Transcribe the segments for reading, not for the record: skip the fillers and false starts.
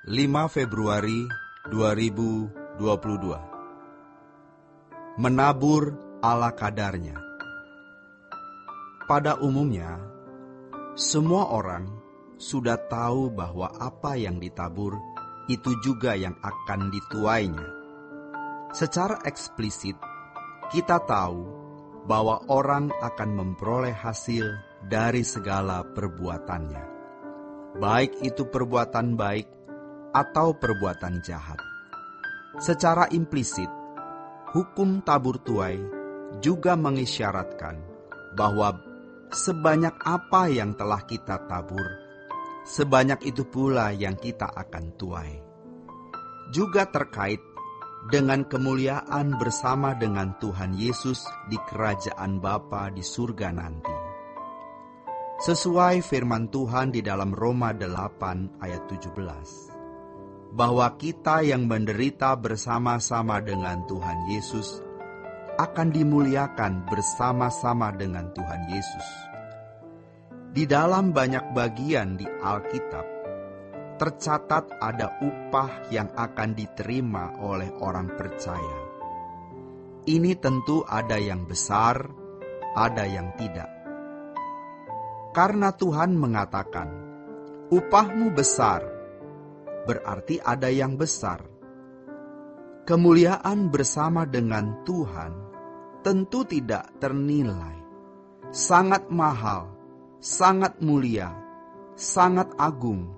5 Februari 2022. Menabur ala kadarnya. Pada umumnya, semua orang sudah tahu bahwa apa yang ditabur itu juga yang akan dituainya. Secara eksplisit, kita tahu bahwa orang akan memperoleh hasil dari segala perbuatannya, baik itu perbuatan baik atau perbuatan jahat. Secara implisit, hukum tabur tuai juga mengisyaratkan bahwa sebanyak apa yang telah kita tabur, sebanyak itu pula yang kita akan tuai. Juga terkait dengan kemuliaan bersama dengan Tuhan Yesus di kerajaan Bapa di surga nanti. Sesuai firman Tuhan di dalam Roma 8 ayat 17, bahwa kita yang menderita bersama-sama dengan Tuhan Yesus akan dimuliakan bersama-sama dengan Tuhan Yesus. Di dalam banyak bagian di Alkitab, tercatat ada upah yang akan diterima oleh orang percaya. Ini tentu ada yang besar, ada yang tidak. Karena Tuhan mengatakan, upahmu besar, berarti ada yang besar. Kemuliaan bersama dengan Tuhan tentu tidak ternilai. Sangat mahal, sangat mulia, sangat agung.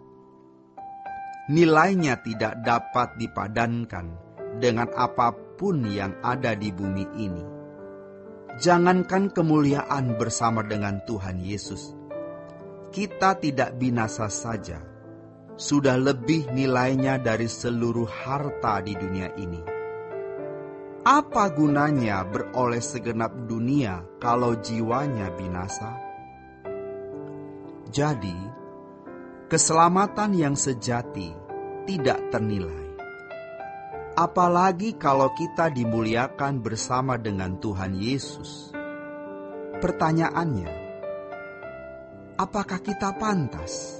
Nilainya tidak dapat dipadankan dengan apapun yang ada di bumi ini. Jangankan kemuliaan bersama dengan Tuhan Yesus, kita tidak binasa saja, sudah lebih nilainya dari seluruh harta di dunia ini. Apa gunanya beroleh segenap dunia kalau jiwanya binasa? Jadi, keselamatan yang sejati tidak ternilai. Apalagi kalau kita dimuliakan bersama dengan Tuhan Yesus. Pertanyaannya, apakah kita pantas?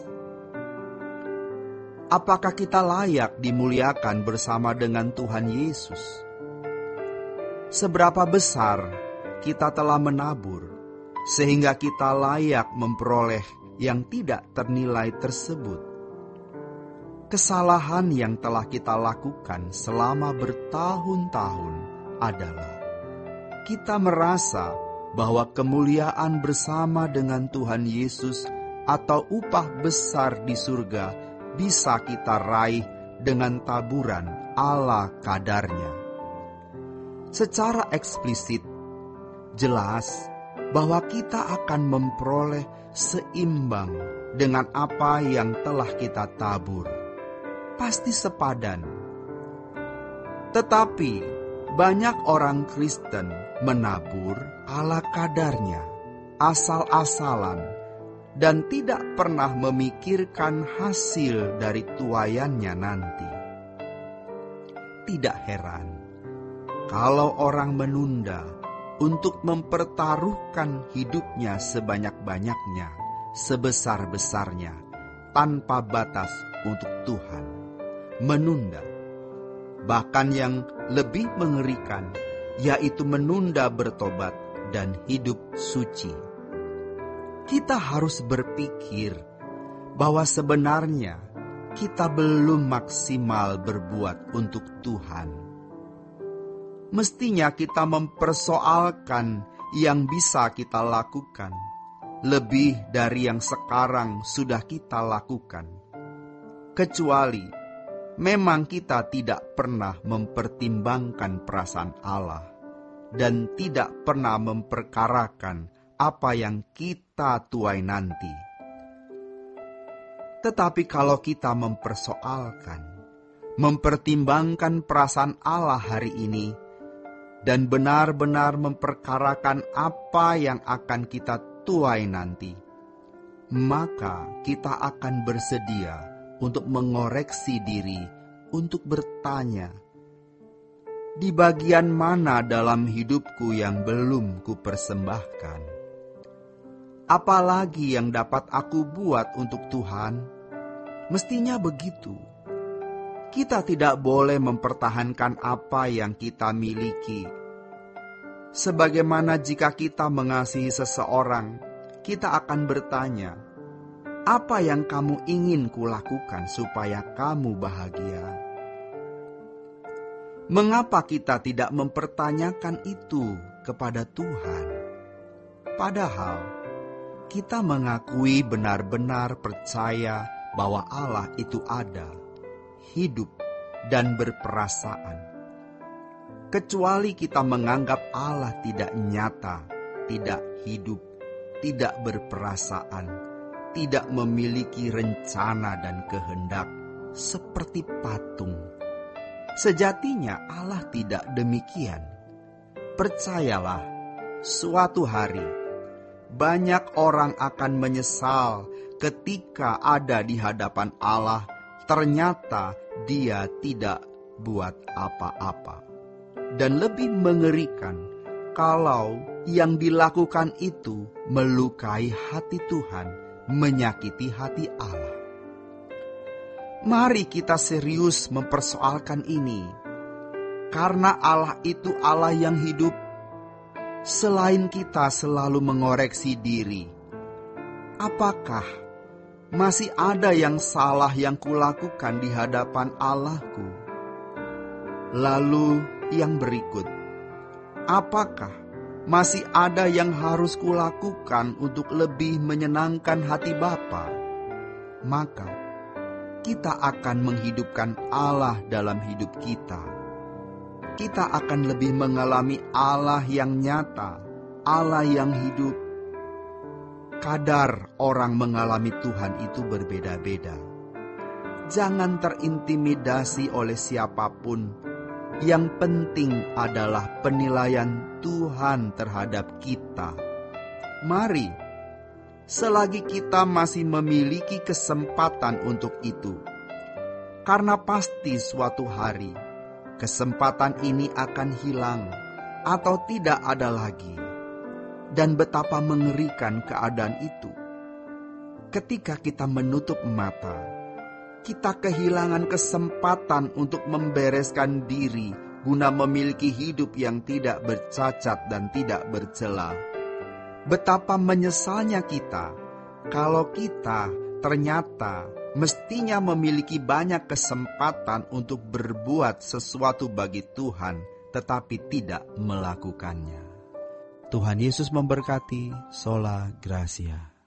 Apakah kita layak dimuliakan bersama dengan Tuhan Yesus? Seberapa besar kita telah menabur sehingga kita layak memperoleh yang tidak ternilai tersebut? Kesalahan yang telah kita lakukan selama bertahun-tahun adalah kita merasa bahwa kemuliaan bersama dengan Tuhan Yesus atau upah besar di surga bisa kita raih dengan taburan ala kadarnya. Secara eksplisit, jelas bahwa kita akan memperoleh seimbang dengan apa yang telah kita tabur. Pasti sepadan. Tetapi banyak orang Kristen menabur ala kadarnya, asal-asalan, dan tidak pernah memikirkan hasil dari tuaiannya nanti. Tidak heran kalau orang menunda untuk mempertaruhkan hidupnya sebanyak-banyaknya, sebesar-besarnya, tanpa batas untuk Tuhan. Menunda, bahkan yang lebih mengerikan, yaitu menunda bertobat dan hidup suci. Kita harus berpikir bahwa sebenarnya kita belum maksimal berbuat untuk Tuhan. Mestinya kita mempersoalkan yang bisa kita lakukan, lebih dari yang sekarang sudah kita lakukan. Kecuali memang kita tidak pernah mempertimbangkan perasaan Allah dan tidak pernah memperkarakan apa yang kita tuai nanti. Tetapi kalau kita mempersoalkan, mempertimbangkan perasaan Allah hari ini, dan benar-benar memperkarakan apa yang akan kita tuai nanti, maka kita akan bersedia untuk mengoreksi diri, untuk bertanya, di bagian mana dalam hidupku yang belum kupersembahkan? Apalagi yang dapat aku buat untuk Tuhan? Mestinya begitu. Kita tidak boleh mempertahankan apa yang kita miliki. Sebagaimana jika kita mengasihi seseorang, kita akan bertanya, "Apa yang kamu ingin kulakukan supaya kamu bahagia?" Mengapa kita tidak mempertanyakan itu kepada Tuhan? Padahal kita mengakui benar-benar percaya bahwa Allah itu ada, hidup, dan berperasaan. Kecuali kita menganggap Allah tidak nyata, tidak hidup, tidak berperasaan, tidak memiliki rencana dan kehendak, seperti patung. Sejatinya Allah tidak demikian. Percayalah, suatu hari banyak orang akan menyesal ketika ada di hadapan Allah, ternyata dia tidak buat apa-apa. Dan lebih mengerikan kalau yang dilakukan itu melukai hati Tuhan, menyakiti hati Allah. Mari kita serius mempersoalkan ini, karena Allah itu Allah yang hidup. Selain kita selalu mengoreksi diri, apakah masih ada yang salah yang kulakukan di hadapan Allahku? Lalu yang berikut, apakah masih ada yang harus kulakukan untuk lebih menyenangkan hati Bapa? Maka kita akan menghidupkan Allah dalam hidup kita. Kita akan lebih mengalami Allah yang nyata, Allah yang hidup. Kadar orang mengalami Tuhan itu berbeda-beda. Jangan terintimidasi oleh siapapun. Yang penting adalah penilaian Tuhan terhadap kita. Mari, selagi kita masih memiliki kesempatan untuk itu, karena pasti suatu hari kesempatan ini akan hilang atau tidak ada lagi. Dan betapa mengerikan keadaan itu. Ketika kita menutup mata, kita kehilangan kesempatan untuk membereskan diri guna memiliki hidup yang tidak bercacat dan tidak bercela. Betapa menyesalnya kita kalau kita ternyata mestinya memiliki banyak kesempatan untuk berbuat sesuatu bagi Tuhan, tetapi tidak melakukannya. Tuhan Yesus memberkati. Sola Gracia.